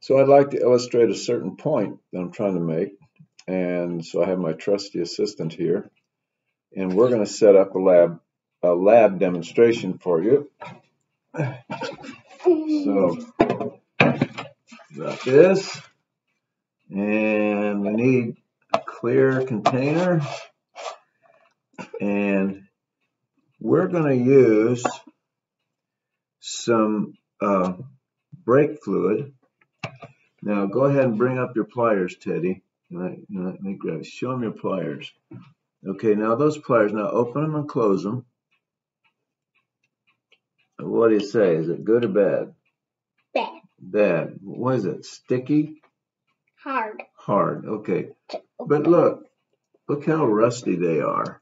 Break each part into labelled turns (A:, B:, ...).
A: So I'd like to illustrate a certain point that I'm trying to make. And so I have my trusty assistant here, and we're going to set up a lab demonstration for you. So got this, and we need a clear container, and we're going to use some brake fluid. Now go ahead and bring up your pliers, Teddy. Show them your pliers. Okay, now those pliers, now open them and close them. What do you say? Is it good or bad?
B: Bad.
A: Bad. What is it? Sticky?
B: Hard.
A: Hard. Okay. But look how rusty they are.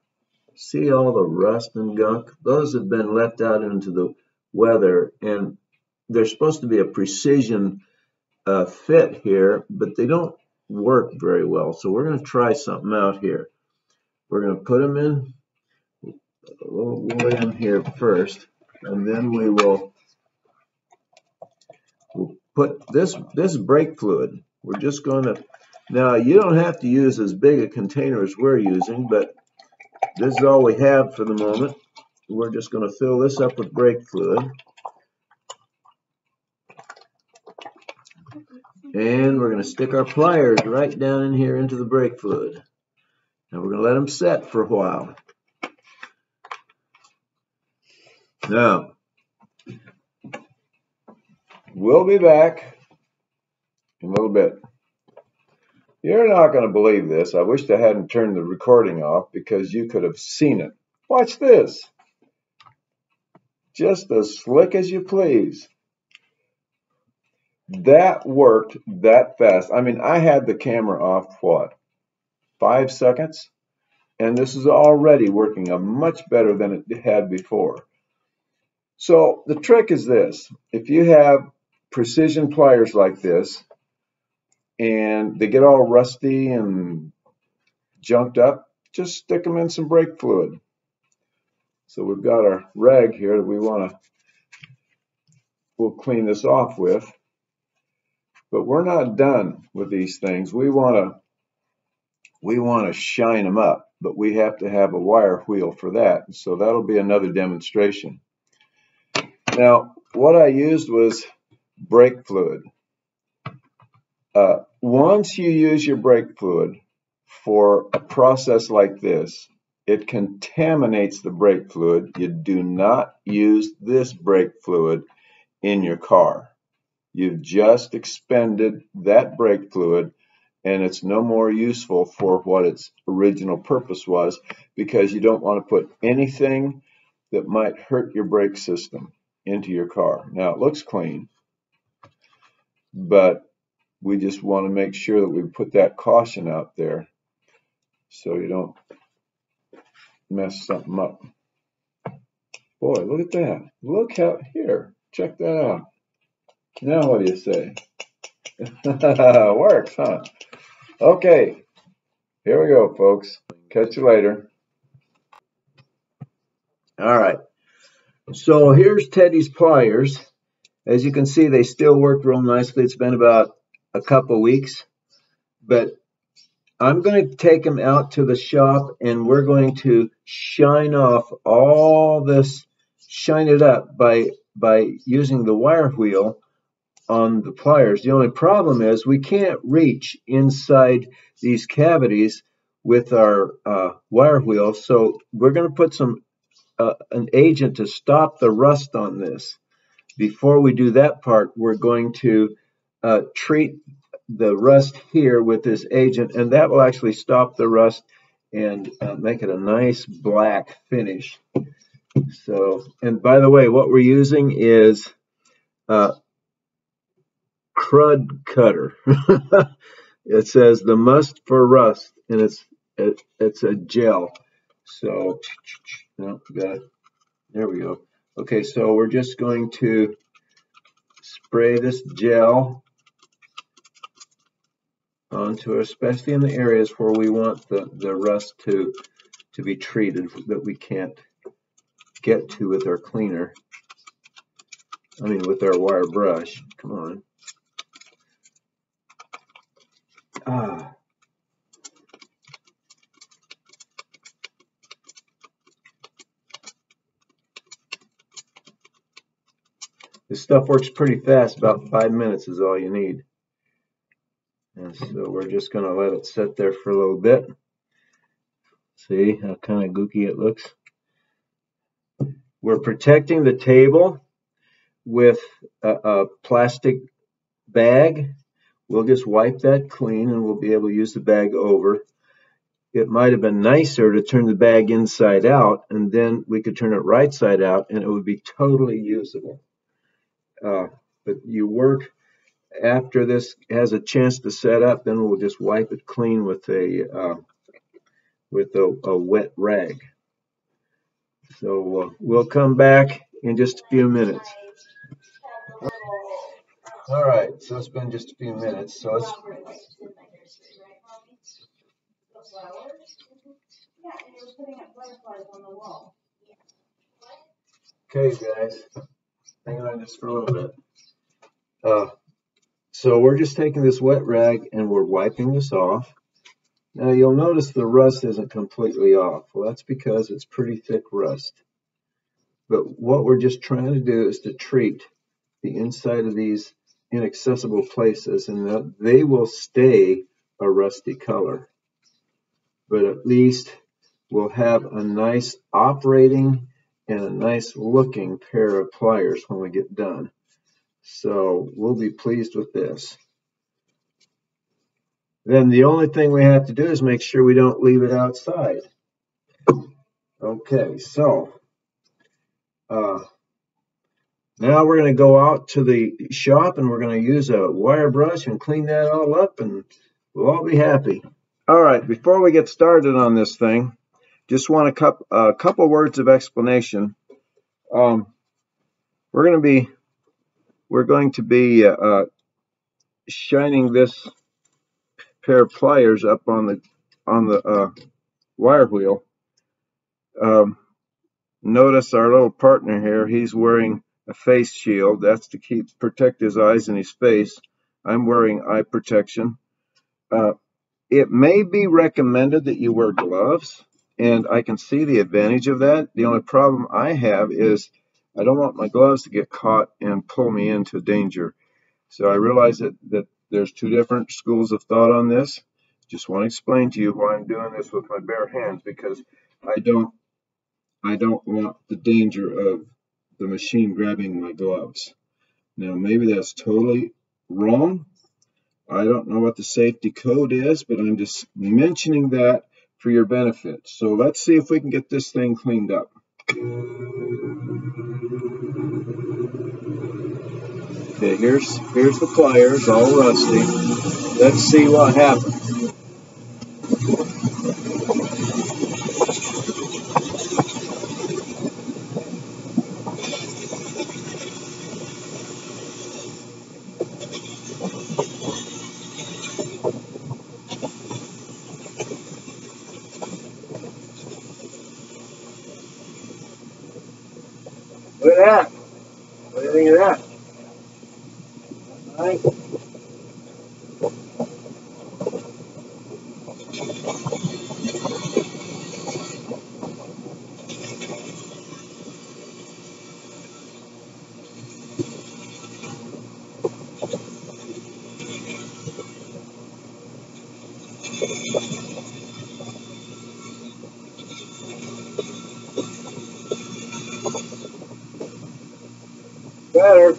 A: See all the rust and gunk? Those have been left out into the weather, and they're supposed to be a precision fit here, but they don't work very well. So we're going to try something out here. We're going to put them in. We'll lay them here first, and then we'll put this brake fluid. We're just going to, now you don't have to use as big a container as we're using, but this is all we have for the moment. We're just going to fill this up with brake fluid. And we're going to stick our pliers right down in here into the brake fluid. Now we're going to let them set for a while. Now, we'll be back in a little bit. You're not going to believe this. I wish I hadn't turned the recording off because you could have seen it. Watch this. Just as slick as you please. That worked that fast. I mean, I had the camera off, what, 5 seconds? And this is already working much better than it had before. So the trick is this. If you have precision pliers like this, and they get all rusty and junked up, just stick them in some brake fluid. So we've got our rag here that we'll clean this off with. But we're not done with these things. We want to shine them up, but we have to have a wire wheel for that. So that'll be another demonstration. Now, what I used was brake fluid. Once you use your brake fluid for a process like this, it contaminates the brake fluid. You do not use this brake fluid in your car. You've just expended that brake fluid, and it's no more useful for what its original purpose was, because you don't want to put anything that might hurt your brake system into your car. Now, it looks clean, but we just want to make sure that we put that caution out there so you don't mess something up. Boy, look at that. Look out here. Check that out. Now what do you say? Works, huh? Okay. Here we go, folks. Catch you later. All right. So here's Teddy's pliers. As you can see, they still work real nicely. It's been about a couple weeks, but I'm going to take them out to the shop, and we're going to shine off all this, shine it up by using the wire wheel on the pliers. The only problem is we can't reach inside these cavities with our wire wheel, so we're going to put some an agent to stop the rust on this. Before we do that part, we're going to treat the rust here with this agent, and that will actually stop the rust and make it a nice black finish. So, and by the way, what we're using is crud cutter. It says the must for rust, and it's a gel. So, no, got it. There we go. Okay, so we're just going to spray this gel onto, especially in the areas where we want the rust to be treated that we can't get to with our cleaner. I mean, with our wire brush. Come on. Ah. This stuff works pretty fast. About 5 minutes is all you need. And so we're just going to let it sit there for a little bit. See how kind of gooky it looks? We're protecting the table with a plastic bag. We'll just wipe that clean and we'll be able to use the bag over. It might have been nicer to turn the bag inside out, and then we could turn it right side out and it would be totally usable. But you work after this has a chance to set up, then we'll just wipe it clean with a wet rag. So we'll come back in just a few minutes. All right, so it's been just a few minutes. So let's. Okay, guys, hang on just for a little bit. So we're just taking this wet rag and we're wiping this off. Now you'll notice the rust isn't completely off. Well, that's because it's pretty thick rust. But what we're just trying to do is to treat the inside of these inaccessible places, and they will stay a rusty color. But at least we'll have a nice operating and a nice looking pair of pliers when we get done. So we'll be pleased with this. Then the only thing we have to do is make sure we don't leave it outside. Okay, so now we're going to go out to the shop and we're going to use a wire brush and clean that all up, and we'll all be happy. All right, before we get started on this thing, just want a couple words of explanation. We're going to be shining this pair of pliers up on the wire wheel. Notice our little partner here, he's wearing a face shield. That's to protect his eyes and his face. I'm wearing eye protection. It may be recommended that you wear gloves, and I can see the advantage of that. The only problem I have is I don't want my gloves to get caught and pull me into danger. So I realize that there's two different schools of thought on this. Just want to explain to you why I'm doing this with my bare hands, because I don't want the danger of the machine grabbing my gloves. Now, maybe that's totally wrong. I don't know what the safety code is, but I'm just mentioning that for your benefit. So let's see if we can get this thing cleaned up. Okay, here's the pliers, all rusty. Let's see what happens. Look at that. What do you think of that? All right. Better.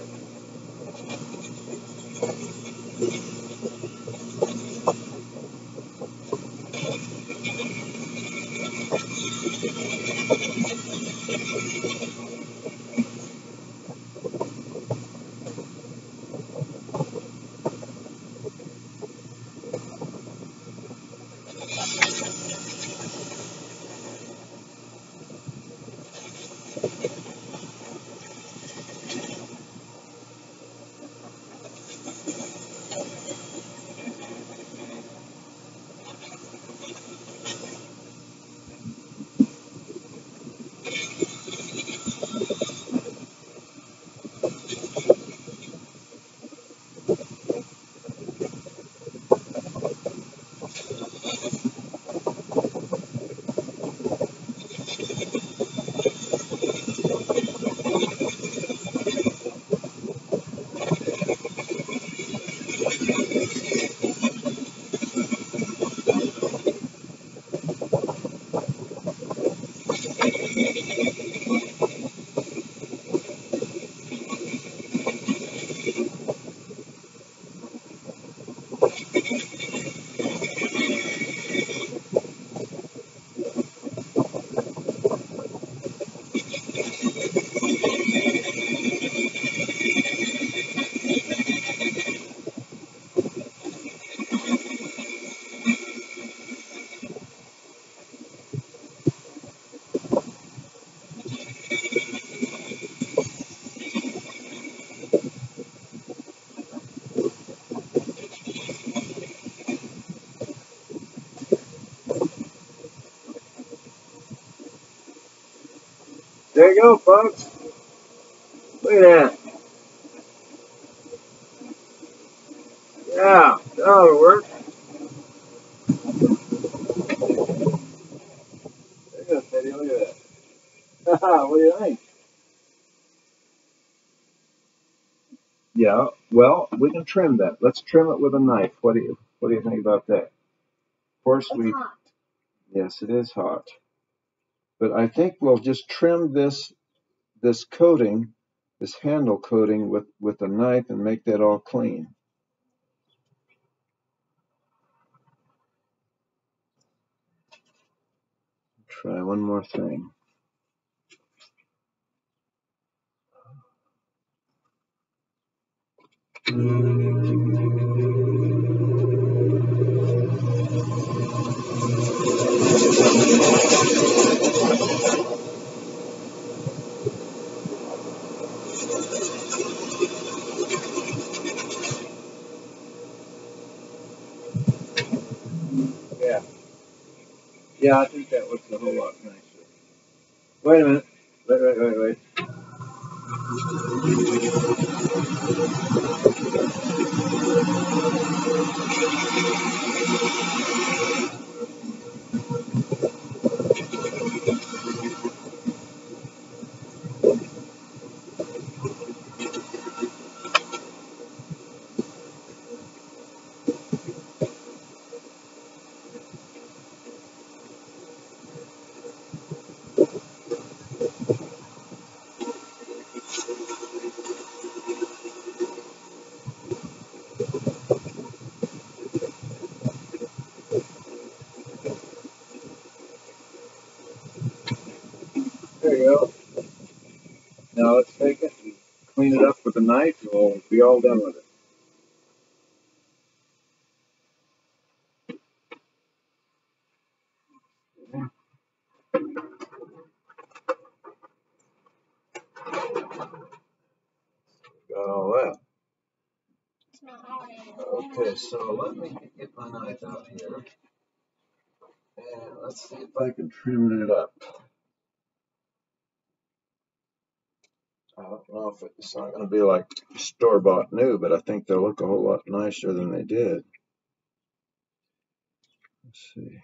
A: There you go, folks. Look at that. Yeah, that'll work. There you go, Teddy. Look at that. What do you think? Yeah, well, we can trim that. Let's trim it with a knife. What do you think about that? Of course, yes, it is hot. But I think we'll just trim this coating, this handle coating with a knife and make that all clean. Try one more thing. Yeah. Yeah, I think that looks a whole lot nicer. Wait a minute. Wait. There you go. Now let's take it and clean it up with a knife and we'll be all done with it. Got all that. Okay, so let me get my knife out here. And let's see if I can trim it up. I don't know if it's not going to be like store-bought new, but I think they'll look a whole lot nicer than they did. Let's see.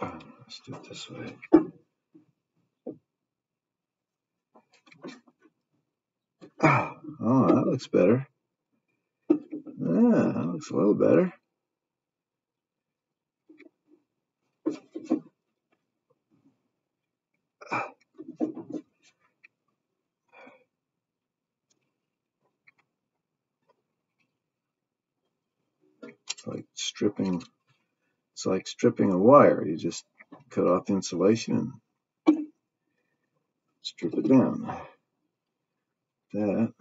A: Let's do it this way. Oh, that looks better. Yeah, that looks a little better. It's like stripping a wire. You just cut off the insulation and strip it down. That.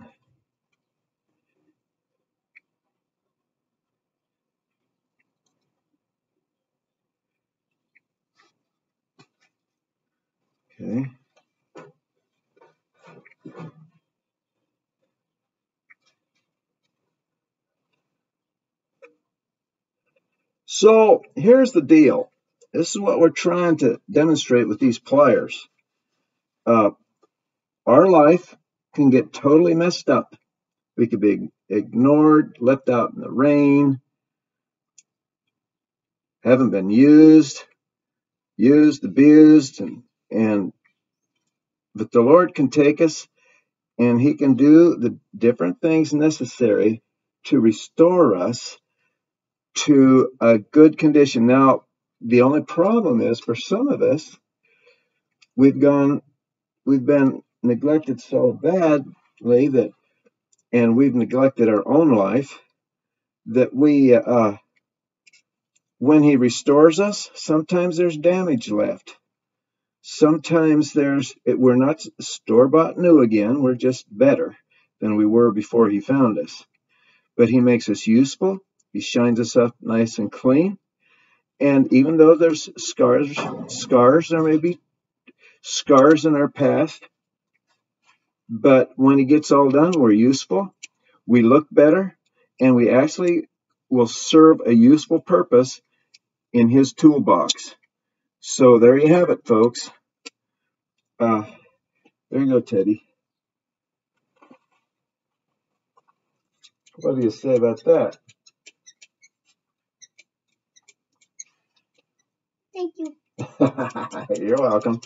A: Okay. So here's the deal. This is what we're trying to demonstrate with these pliers. Our life can get totally messed up. We could be ignored, left out in the rain, haven't been used, abused, but the Lord can take us and He can do the different things necessary to restore us to a good condition. Now, the only problem is for some of us, we've been neglected so badly and we've neglected our own life that when He restores us, sometimes there's damage left. Sometimes we're not store-bought new again. We're just better than we were before He found us. But He makes us useful. He shines us up nice and clean. And even though there's scars, there may be scars in our past, but when it gets all done, we're useful, we look better, and we actually will serve a useful purpose in his toolbox. So there you have it, folks. There you go, Teddy. What do you say about that?
B: Thank you.
A: You're welcome.